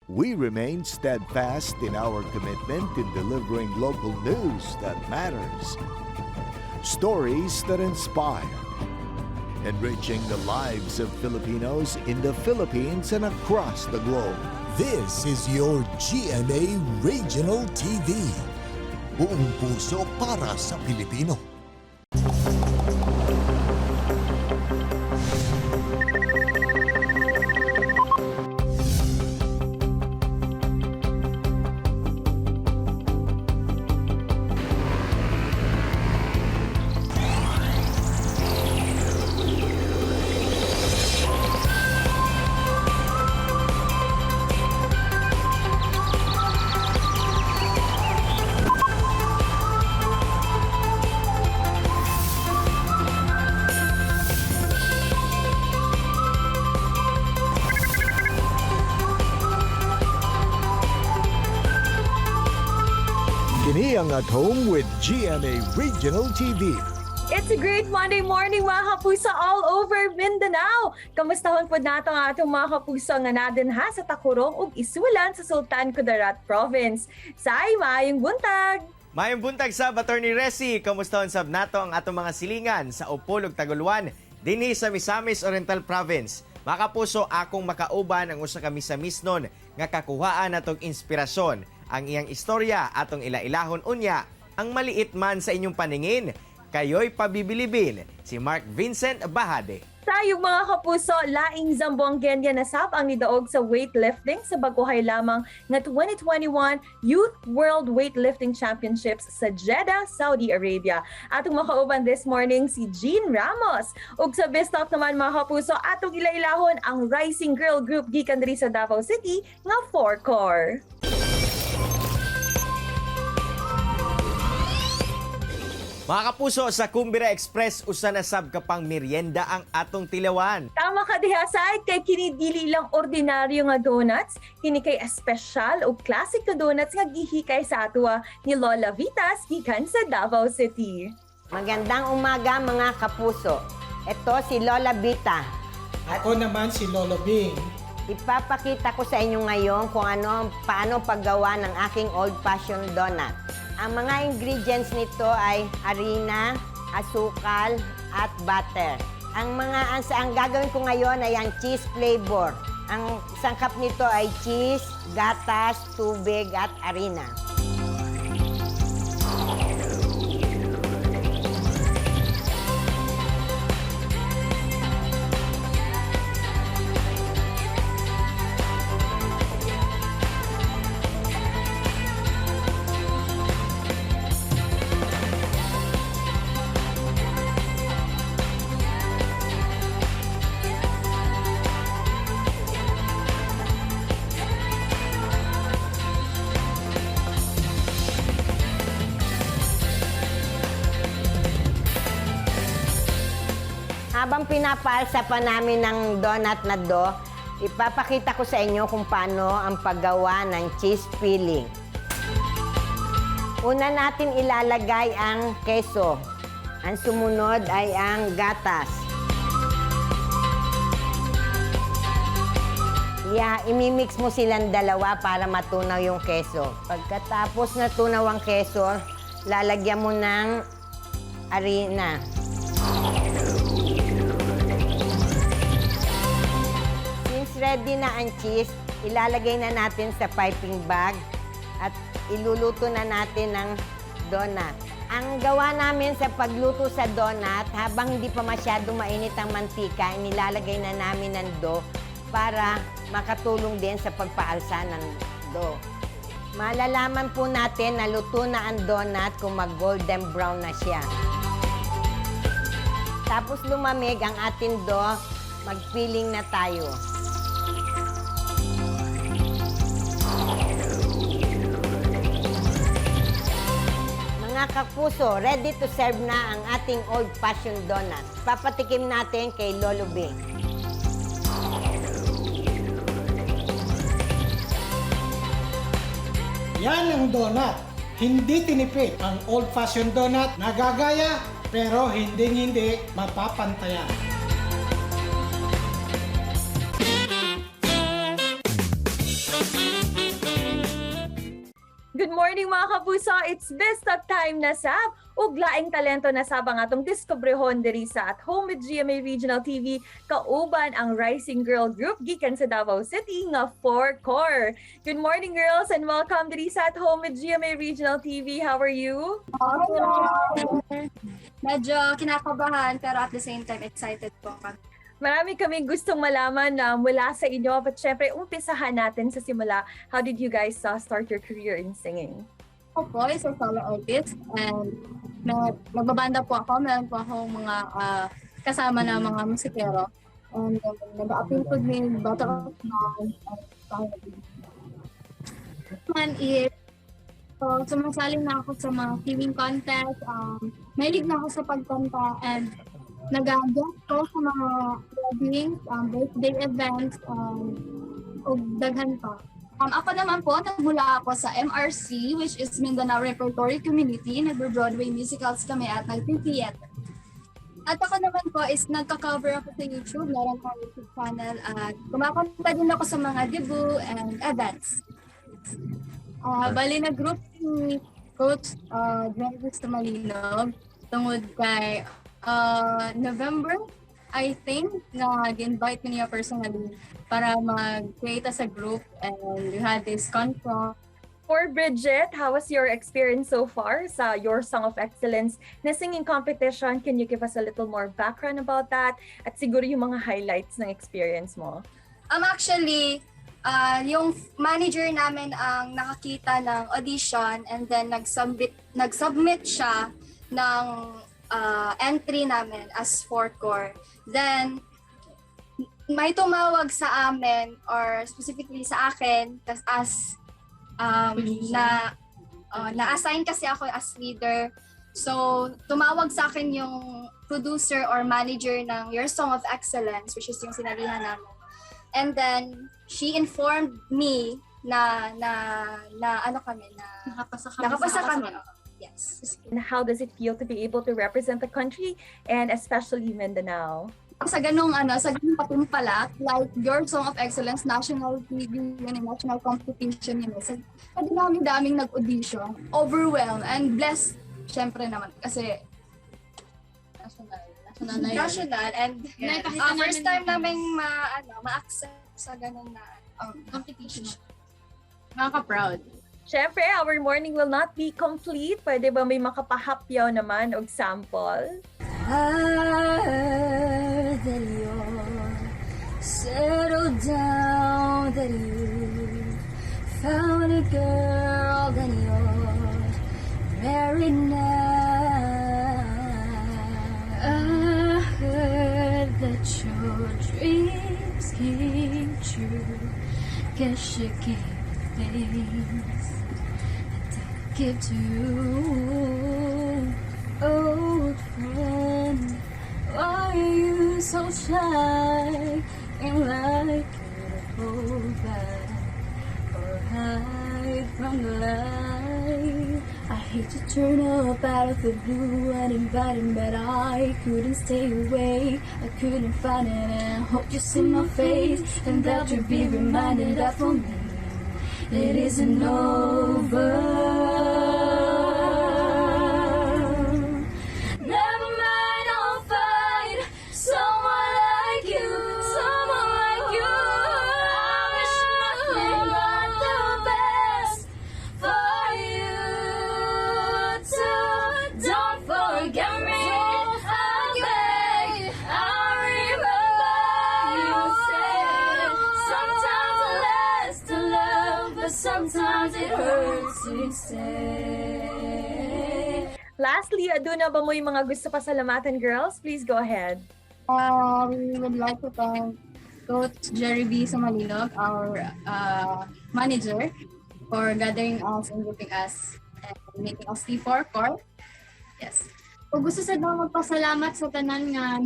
we remain steadfast in our commitment in delivering local news that matters. Stories that inspire. Enriching the lives of Filipinos in the Philippines and across the globe. This is your GMA Regional TV. Buong puso para sa Pilipino. Kini ang At Home with GMA Regional TV. It's a great Monday morning mga kapuso all over Mindanao. Kamustahon po nato ang atong mga kapuso nga nadinha sa Takurong ug Isulan sa Sultan Kudarat Province. Say, maayong buntag! Mayong buntag sa Attorney Resi, kamustahon sab nato ang atong mga silingan sa Upol ug Taguluan dinhi sa Misamis Oriental Province. Mga kapuso, akong makauban ang usa ka Misamisnon nga kakuhaan natong inspirasyon. Ang iyang istorya atong ilailahon unya, ang maliit man sa inyong paningin, kayo'y pabibilibin, si Mark Vincent Bahade. Sayong mga kapuso, laing Zamboangan nasab ang nidaog sa weightlifting sa baguhay lamang nga 2021 Youth World Weightlifting Championships sa Jeddah, Saudi Arabia. Atong makauban this morning si Jean Ramos. Ug sa best of naman mga kapuso, atong ilailahon ang Rising Girl Group gikan diri sa Davao City nga 4-core. Mga kapuso, sa Kumbira Express, usa na sab kapang merienda ang atong tilawan. Tama ka diha side kay kini dili lang ordinaryo nga donuts, kini kay espesyal o classic nga donuts nga gihikay sa atwa ni Lola Vitas gikan sa Davao City. Magandang umaga mga kapuso. Ito si Lola Vita. Ako naman si Lolo Bing. Ipapakita ko sa inyo ngayon kung paano paggawa ng aking old-fashioned donut. Ang mga ingredients nito ay harina, asukal, at butter. Ang gagawin ko ngayon ay ang cheese flavor. Ang sangkap nito ay cheese, gatas, tubig, at harina. Habang pinapaalsa pa namin ng donut na dough, ipapakita ko sa inyo kung paano ang paggawa ng cheese filling. Una natin ilalagay ang keso. Ang sumunod ay ang gatas. Imimix mo silang dalawa para matunaw yung keso. Pagkatapos natunaw ang keso, lalagyan mo ng harina. Ready na ang cheese, ilalagay na natin sa piping bag at iluluto na natin ng donut. Ang gawa namin sa pagluto sa donut, habang hindi pa masyado mainit ang mantika, inilalagay na namin ng dough para makatulong din sa pagpaalsa ng dough. Malalaman po natin na luto na ang donut kung mag-golden brown na siya. Tapos lumamig ang ating dough, mag-filling na tayo. Mga kapuso, ready to serve na ang ating old-fashioned donut. Papatikim natin kay Lolo Bing. Yan ang donut. Hindi tinipid. Ang old-fashioned donut nagagaya pero hindi mapapantayan. Good morning mga kapuso! It's Bistag time na sab! Ug laing talento na sab ang atong diskubrehon diri sa At Home with GMA Regional TV kauban ang Rising Girl Group gikan sa Davao City nga 4 Core. Good morning girls and welcome diri sa At Home with GMA Regional TV. How are you? Medyo kinakabahan pero at the same time excited po kami. Marami kaming gustong malaman na mula sa inyo, but syempre umpisahan natin sa simula. How did you guys start your career in singing? Ako po is a solo artist and nagbabanda po ako. Meron po akong mga kasama na mga musikero. And nag-appeal po din Battle of Nine man is so sumasali na ako sa mga singing contest. Mahilig na ako sa pagkanta and nag-guest ko sa mga weddings, birthday events, o daghan pa. Ako naman po, nagmula ako sa MRC, which is Mindanao Repertory Community. Nag-Broadway musicals kami at nag-theater. At ako naman po is nagka-cover ako sa YouTube, meron akong YouTube channel at kumakanta din ako sa mga debut and events. Bali nag-group ni Coach Jerry Malinog tungod kay November, I think, na invite niya personally para mag-create as a group and we had this conference. For Bridget, how was your experience so far sa Your Song of Excellence na singing competition? Can you give us a little more background about that? At siguro yung mga highlights ng experience mo. Actually, yung manager namin ang nakakita ng audition and then nag-submit siya ng entry namin as 4 Core. Then, may tumawag sa amin or specifically sa akin as na-assign kasi ako as leader. So, tumawag sa akin yung producer or manager ng Your Song of Excellence, which is yung sinalihan namin. And then, she informed me na nakapasa kami. Yes. And how does it feel to be able to represent the country and especially Mindanao? Sa ganung patimpalak, like Your Song of Excellence, national TV, national competition yun. Sa daming nag-audition, overwhelmed and blessed, syempre naman, kasi national and first time namin ma-accept sa ganung na competition. Nakaka-proud. Siyempre, our morning will not be complete. Pwede ba may makapahapyaw naman o sample? Heard that you're settled down, that you found a girl, that you're married now. I heard that your dreams came true. Guess you gave things give to old friend. Why are you so shy and like to hold back or hide from the light? I hate to turn up out of the blue and invite him, but I couldn't stay away. I couldn't find it, and I hope you see my face and that you'll be reminded that for me it isn't over. Never mind, I'll find someone like you, someone like you. I wish nothing but the best for you too. Don't forget me, I beg. I remember you said sometimes it lasts to love, but sometimes it hurts to say. Lastly, aduna ba mo yung mga gusto pasalamatan, girls? Please go ahead. We would like to thank Coach Jerry B. Malinog, our manager, for gathering us and grouping us and making us T4 Core. Yes. Kung gusto sa daw magpasalamat sa tanan nga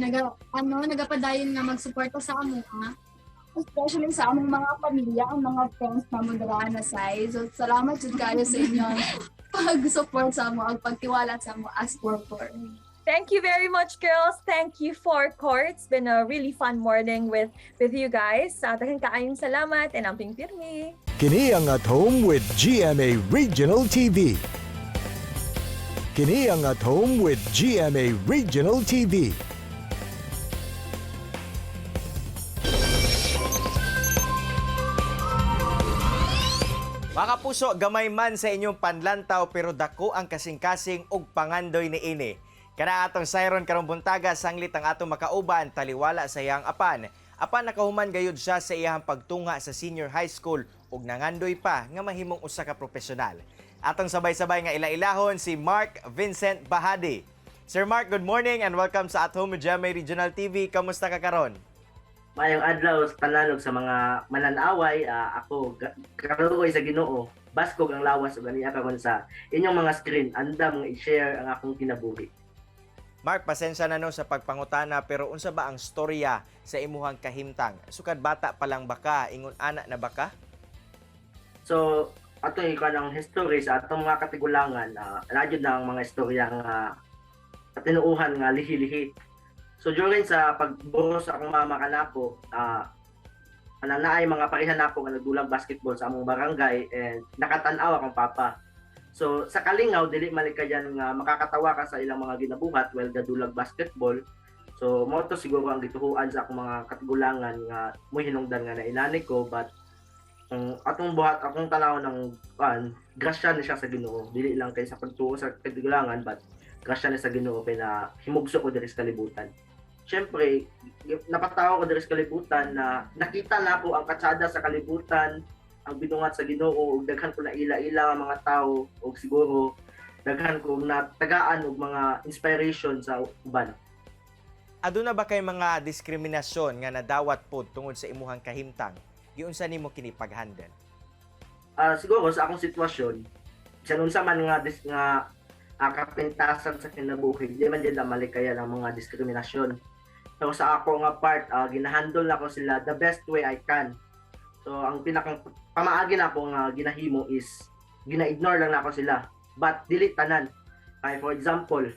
nagapadayon nga magsuporta sa amuha, especially sa among mga pamilya, ang mga friends na mudra na size. So, salamat jud kayo sa inyo pag-support sa amo, ang pagtiwala sa amo as 4 Core. Thank you very much, girls. Thank you for Core. It's been a really fun morning with you guys. Daghang kaayong salamat and amping pirmi. Kini ang At Home with GMA Regional TV. Kini ang At Home with GMA Regional TV. Mga puso, gamay man sa inyong panlantaw pero dako ang kasing-kasing ug pangandoy ni ini. Kana atong sayron karong buntaga sanglit ang atong makauban taliwala sa iyang apan. Apan nakahuman gayud siya sa iyang pagtunga sa senior high school ug nangandoy pa nga mahimong usa ka profesional. Atong sabay-sabay nga ila-ilahon si Mark Vincent Bahadi. Sir Mark, good morning and welcome sa At Home with GMA Regional TV. Kamusta ka karon? Mayong adlaw sa pananog sa mga mananaway, ako karugoy sa Ginoo, baskog ang lawas ug aniya karon sa inyong mga screen, andam nga i-share ang akong kinabuhi. Mark, pasensya na no sa pagpangutana pero unsa ba ang storya sa imuhang kahimtang? Sukad bata pa lang baka, ingon ana na baka? So, ato ikaw ng history sa atong mga katigulangan, radyo na ang mga istorya nga katinuuhan nga lihi-lihi. So during sa pagburo sa akong mama kanako, naay mga parehan nako nga nagdulag basketball sa among barangay and nakatan-aw akong papa. So sa kalingaw dili malikayan nga makakatawa ka sa ilang mga ginabuhat while gadulag basketball. So mo to siguro ang gituhuan sa akong mga katigulangan nga mo hinungdan nga na inani ko, but atong buhat akong tanaw ng grasya ni siya sa Ginoo. Dili lang kay sa pagtuo sa katigulangan, but grasya ni sa Ginoo kay na himugso ko diri sa kalibutan. Siyempre, napatawa ko diri sa kalibutan na nakita na ako ang katsada sa kalibutan, ang binungat sa Ginoo, ug daghan ko na ila-ila ang mga tao, ug siguro daghan ko na tagaan og mga inspiration sa uban. Aduna ba kay mga diskriminasyon nga nadawat pod tungod sa imuhang kahimtang? Giunsa nimo kini pag-handle? Siguro sa akong sitwasyon, bisan unsa man nga kapintasan sa kinabuhi, di man din na malikayan ang mga diskriminasyon. So sa ako nga part, ginahandle na ko sila the best way I can. So ang pinakang pamaagi na ako nga ginahimo is gina-ignore lang na ako sila. But dili tanan. For example,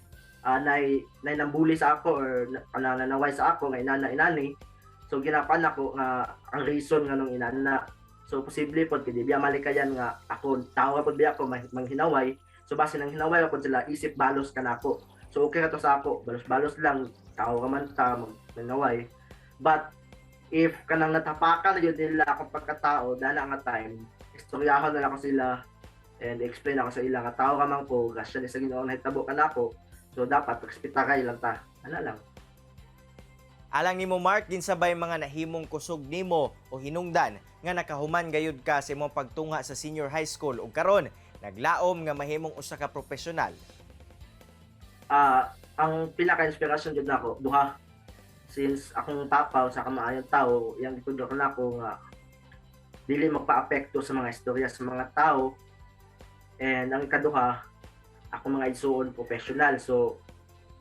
nay nambuli sa ako or nanaway sa ako nga inana-inani. So ginapan ako nga ang reason nga nung inana. So posible pod kay di biya malikayan nga ako tawa pod biya ako manghinaway. So base nang hinaway ako sila isip balos kanako. So okay ra to sa ako, balos-balos lang tao ka man ta magnaway. But if kanang natapakan na yun nila akong pagkatao dana nga time, istoryahan na lang ko sila and explain ako sa ila nga tao ka man ko, gasya ni sa Ginoo nahitabo kanako. So dapat respetagay lang ta. Ana lang. Alang nimo Mark, ginsabay mga nahimong kusog nimo o hinungdan nga nakahuman gayud ka sa imong pagtunga sa senior high school ug karon naglaom nga mahimong usa ka profesional. Ang pinaka-inspirasyon jud nako duha, since akong papa sa kamaayong tao, yang gitudlo ko nako nga dili magpa-apekto sa mga istorya sa mga tao, and ang ikaduha ako mga igsuon professional. So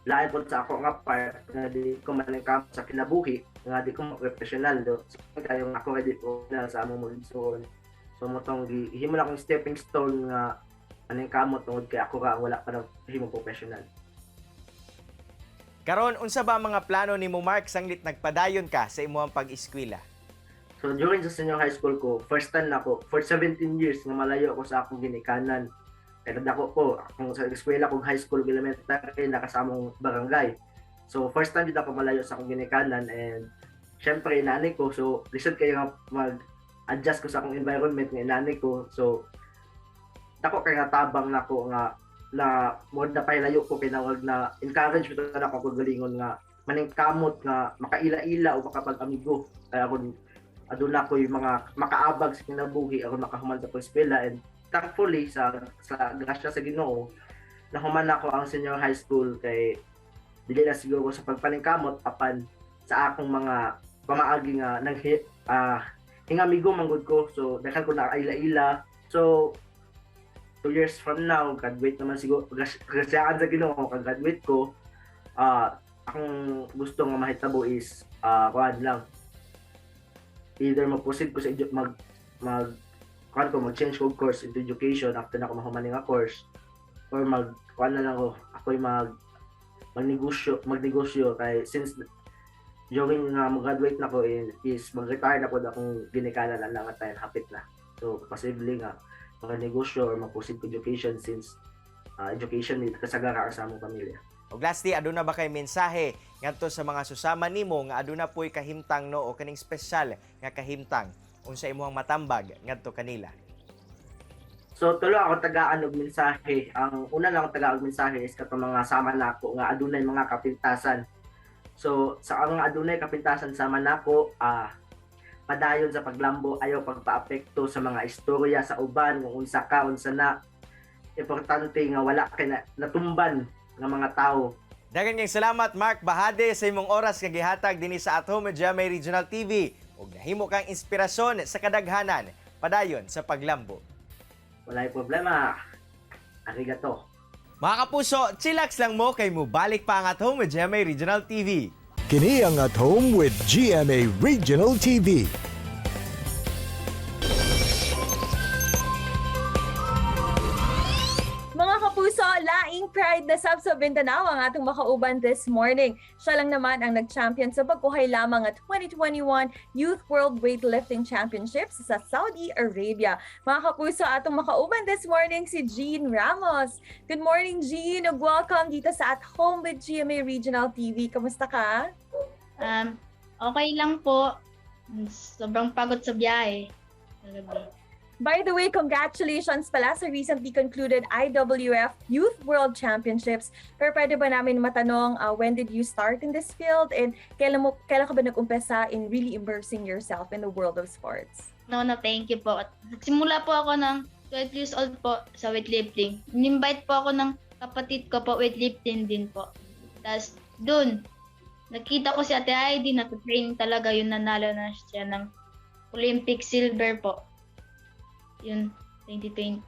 lain po sa ako nga part nga di ko maningkam sa kinabuhi nga di ko professional do. So kayong ako ready po na sa among mga igsuon. So mo tong gihimo na akong stepping stone nga aning kamot tungod kay ako ra wala pa nang himo professional. Karon unsa ba ang mga plano nimo Mark sanglit nagpadayon ka sa imong pag-eskwela? So during sa senior high school ko, first time na ako for 17 years nga malayo ako sa akong ginikanan. Pero dako ko akong sa eskwela kong high school elementary nakasamong barangay. So first time dito ako malayo sa akong ginikanan, and syempre inani ko, so lisod kayo mag-adjust ko sa akong environment ng inani ko. So dako kay nga tabang nako nga na mo na pailayo ko pinawag na encourage ko na ako galingon nga maningkamot nga makaila-ila o makapag-amigo. Kaya ako aduna ko yung mga makaabag sa kinabuhi ako makahuman sa eskwela, and thankfully sa grasya sa Ginoo nahuman ako ang senior high school kay dili na siguro sa pagpaningkamot apan sa akong mga pamaagi nga nang hingamigo manggod ko. So daghan ko na ila-ila. So 2 years from now, graduate naman siguro, grasyaan sa Ginoo, kag-graduate ko, akong gusto nga mahitabo is, kuhan lang, either mag-proceed ko sa mag-change ko course into education after na ako mahumaning nga course, or kuhan na lang ako'y magnegosyo, kay since during mag-graduate na ko is mag-retire na po akong ginikanan na lang at time, hapit na. So, posible nga, negosyo or mag-proceed ko education since education ni kasagara sa among pamilya. Og lastly, aduna ba kay mensahe ngadto sa mga susama nimo nga aduna po'y kahimtang no o kaning espesyal nga kahimtang unsa imong matambag ngadto kanila? So, tulo ako tagaan og mensahe. Ang una lang akong tagaan og mensahe is katong mga sama nako nga adunay mga kapintasan. So, sa mga adunay kapintasan sama nako, padayon sa paglambo, ayaw pagpaapekto sa mga istorya sa uban, kung unsa ka, unsa na. Importante nga wala kay natumban ng mga tao. Daghang salamat Mark Bahade sa imong oras nga gihatag dinhi sa At Home GMA Regional TV ug nahimo kang inspirasyon sa kadaghanan padayon sa paglambo. Walay problema. Arigato. Mga kapuso, chillax lang mo kay mubalik pa ang At Home GMA Regional TV. Kini ang At Home with GMA Regional TV. Mga kapuso, laing pride na sab sa Mindanao ang ating makauban this morning. Siya lang naman ang nag-champion sa pagkuhay lamang at 2021 Youth World Weightlifting Championships sa Saudi Arabia. Mga kapuso, atong makauban this morning si Jean Ramos. Good morning, Jean, ug welcome dito sa At Home with GMA Regional TV. Kamusta ka? Okay lang po. Sobrang pagod sa biyahe. By the way, congratulations pala sa recently concluded IWF Youth World Championships. Pero pwede ba namin matanong, when did you start in this field and kailan ka ba nag-umpisa in really immersing yourself in the world of sports? No, thank you po. Nagsimula po ako ng 12 years old po sa weightlifting. In-invite po ako ng kapatid ko po, weightlifting din po. Tapos dun, nakita ko si Ate Heidi, nag-training talaga yun, nanalo na siya ng Olympic silver po. Yun, 2016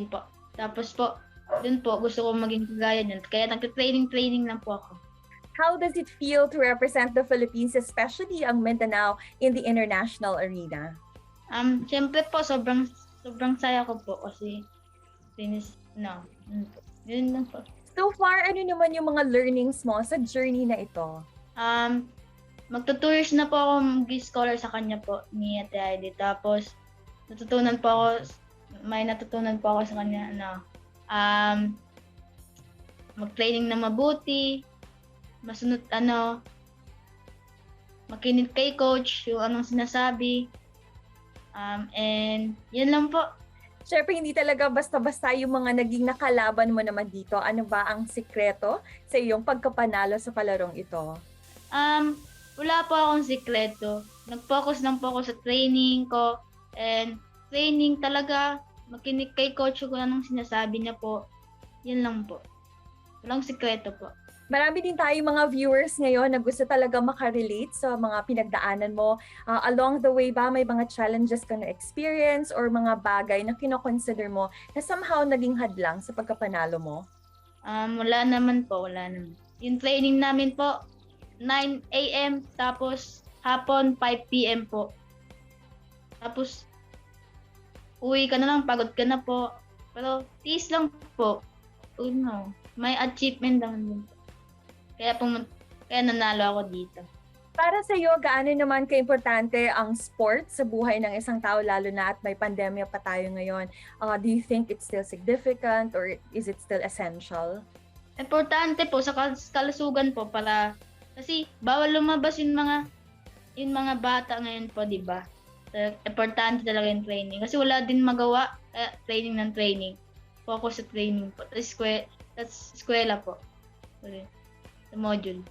po. Tapos po, dun po, gusto ko maging kagaya niyan. Kaya nag-training lang po ako. How does it feel to represent the Philippines, especially ang Mindanao, in the international arena? Siyempre po, sobrang saya ko po kasi yun lang po. So far, ano naman yung mga learnings mo sa journey na ito? Magtutours na po ako mag-scholar sa kanya po ni Ate Heidi. Tapos, natutunan po ako sa kanya na mag-training na mabuti, masunod makinig kay coach yung anong sinasabi. And yun lang po. Siyempre, hindi talaga basta-basta yung mga naging nakalaban mo naman dito. Ano ba ang sikreto sa iyong pagkapanalo sa palarong ito? Wala po akong sikreto. Nag-focus lang po ako sa training ko. And training talaga, makinig kay coach kung anong sinasabi niya po. Yan lang po. Walang sikreto po. Marami din tayo mga viewers ngayon na gusto talaga makarelate sa mga pinagdaanan mo. Along the way ba, may mga challenges ka na experience or mga bagay na kinoconsider mo na somehow naging hadlang sa pagkapanalo mo? Wala naman po, wala naman. Yung training namin po, 9 a.m. tapos hapon 5 p.m. po. Tapos, uwi ka na lang, pagod ka na po. Pero, tiis lang po. May achievement lang din. Kaya nanalo ako dito. Para sa iyo, gaano naman ka-importante ang sport sa buhay ng isang tao, lalo na at may pandemya pa tayo ngayon? Do you think it's still significant or is it still essential? Importante po sa kalusugan po kasi bawal lumabas yung mga bata ngayon po, di ba? Importante talaga yung training. Kasi wala din magawa, training ng training. Focus sa training po. That's eskwela po. The module.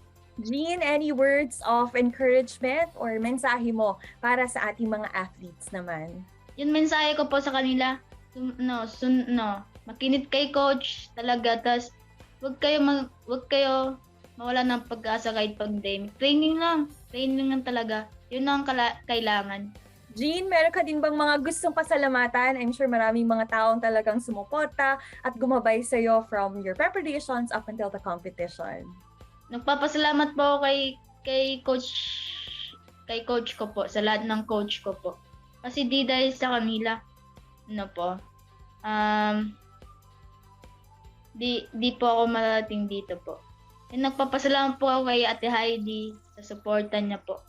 Jean, any words of encouragement or mensahe mo para sa ating mga athletes naman? Yung mensahe ko po sa kanila, makinig kay coach talaga. Tas wag kayo mawala ng pag-asa kahit pandemic. Training lang talaga. Yun ang kailangan. Jean, meron ka din bang mga gustong pasalamatan? I'm sure maraming mga taong talagang sumuporta at gumabay sa'yo from your preparations up until the competition. Nagpapasalamat po kay coach ko po, sa lahat ng coach ko po. Kasi di dahil sa kanila, di po ako marating dito po. And nagpapasalamat po ako kay Ate Heidi sa suporta niya po.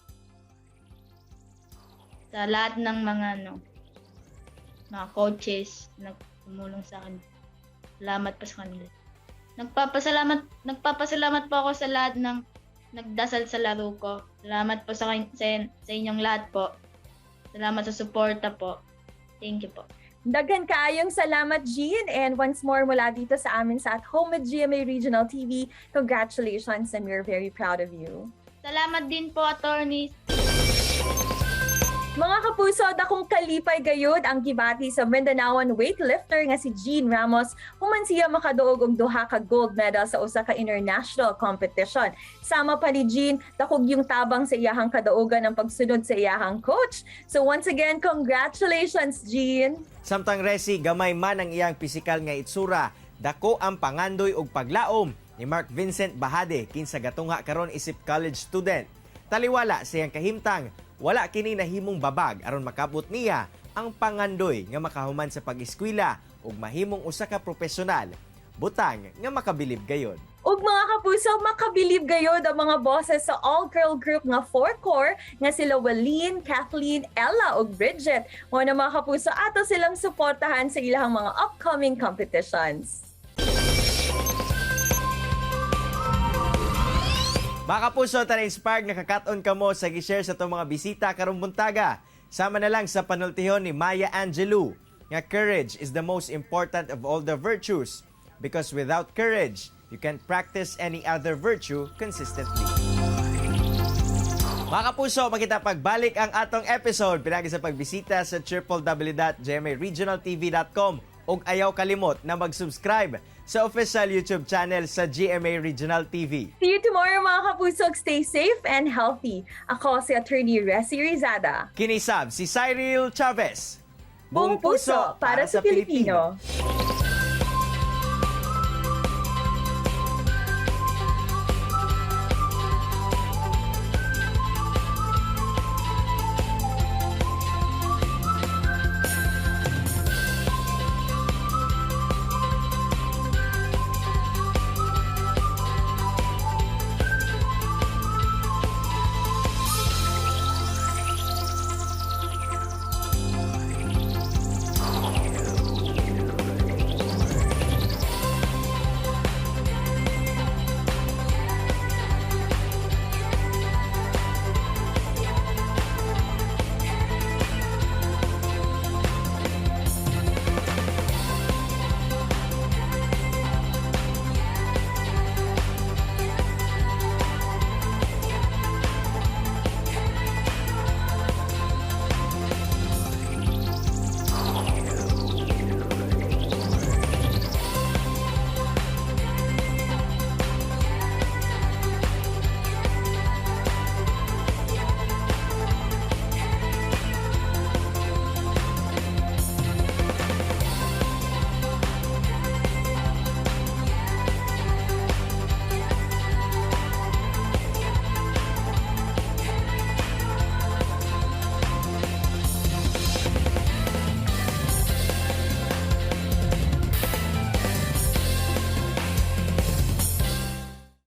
Sa lahat ng mga mga coaches na tumulong sa akin. Salamat po sa kanila. Nagpapasalamat po ako sa lahat ng nagdasal sa laro ko. Salamat po sa inyong lahat po. Salamat sa suporta po. Thank you po. Daghan kaayong salamat, Jean. And once more mula dito sa amin sa At Home with GMA Regional TV, congratulations and we're very proud of you. Salamat din po, attorney. Mga kapuso, dakong kalipay gayud ang gibati sa Mindanaoan weightlifter nga si Jean Ramos human siya makaduog og duha ka gold medal sa usa ka international competition. Sama pa ni Jean, dakog yung tabang sa iyahang kadaugan ng pagsunod sa iyahang coach. So once again, congratulations, Jean! Samtang Resi, gamay man ang iyang pisikal nga itsura, dako ang pangandoy og paglaom ni Mark Vincent Bahade kinsa gatungha karon isip college student. Taliwala sa iyang kahimtang, wala kini nahimong babag aron makabot niya ang pangandoy nga makahuman sa pag-eskwela ug mahimong usa ka profesional. Butang nga makabilib gayon. Ug mga kapuso, makabilib gayod ang mga bosses sa all-girl group nga 4-core nga sila Walleen, Kathleen, Ella ug Bridget. Mo na mga kapuso, ato silang suportahan sa ilang mga upcoming competitions. Mga kapuso, tara-inspired nga kakaton kamo sa gi-share sa itong mga bisita karong buntaga. Sama na lang sa panultihon ni Maya Angelou nga courage is the most important of all the virtues because without courage, you can't practice any other virtue consistently. Mga kapuso, makita pagbalik ang atong episode pinagi sa pagbisita sa www.gmaregionaltv.com ug ayaw kalimot na mag-subscribe sa official YouTube channel sa GMA Regional TV. See you tomorrow mga kapuso. Stay safe and healthy. Ako si Attorney Resi Rizada. Kinisab si Cyril Chavez. Buong puso para sa Pilipino.